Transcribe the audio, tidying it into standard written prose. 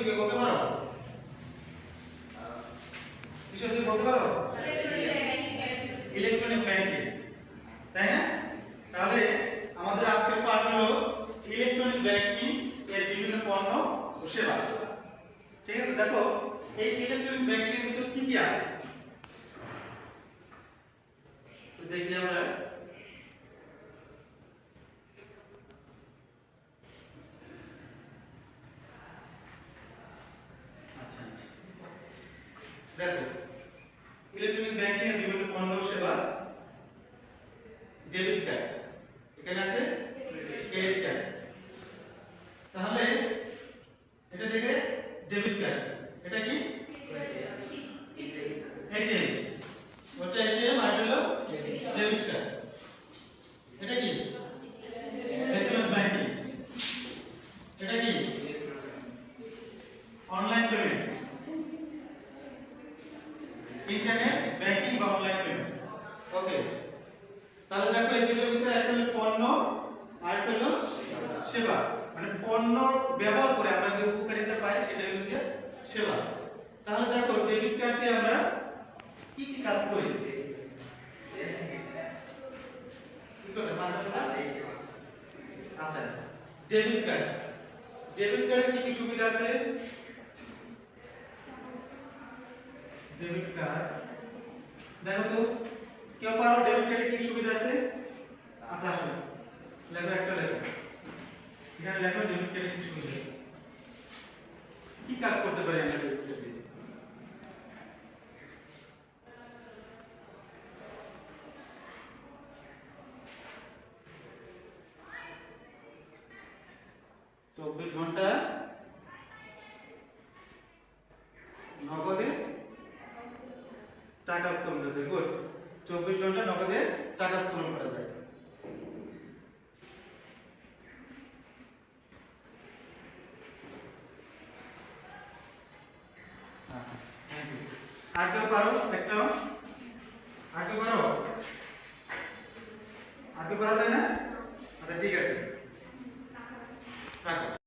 কি বলতে পারো? বিষয় কি বলতে পারো? ইলেকট্রনিক ব্যাংকিং, তাই না? তাহলে আমাদের আজকের পাঠ হলো ইলেকট্রনিক ব্যাংকিং এর বিভিন্ন পণ্য ও সেবা। ঠিক আছে, দেখো এই ইলেকট্রনিক ব্যাংকিং এর ভিতর কি কি আছে তো দেখি আমরা। আচ্ছা, দেখো ইলেকট্রনিক ব্যাংকিং এর বিভিন্ন পণ্য ও সেবা। ডেবিট কার্ড, এখানে আছে ক্রেডিট কার্ড। তাহলে এটা দেখে ডেবিট কার্ড, এটা কি এটিএম, ওটা এটিএম আর হলো ডেবিট কার্ড। এটা কি এসএমএস ব্যাংকিং, এটা কি অনলাইন পেমেন্ট, ইন্টারনেট ব্যাংকিং বা অনলাইন পেমেন্ট। ওকে, তাহলে দেখো এই দুটোর ভিতরে একটা হলো পণ্য আর একটা হলো সেবা। মানে পণ্য ব্যবহার করে আমরা যে উপকারিতা পাই সেটা হলো যে সেবা। তাহলে দেখো ডেবিট কার্ড দিয়ে আমরা কি কি কাজ করি? কি করে মানসটা? আচ্ছা, ডেবিট কার্ড, ডেবিট কার্ডে কি কি সুবিধা আছে? ডেবিট কার্ড দেখো তো, কেউ পারো ডেবিট কার্ডে কি সুবিধা আছে? আচ্ছা আসো, লেখো একটা লেখো, এখানে লেখো ডেবিট কার্ডে কি সুবিধা আছে, কি কাজ করতে পারি আমরা ডেবিট কার্ড দিয়ে? চব্বিশ ঘন্টা নগদে টাকা উত্তোলন করা যায়। গুড, 24 ঘন্টা নগদে টাকা উত্তোলন করা যায়। Thank you. আর কেউ পারো একটাও? আর কেউ পারো? আর কেউ পারা যায় না? আচ্ছা ঠিক আছে।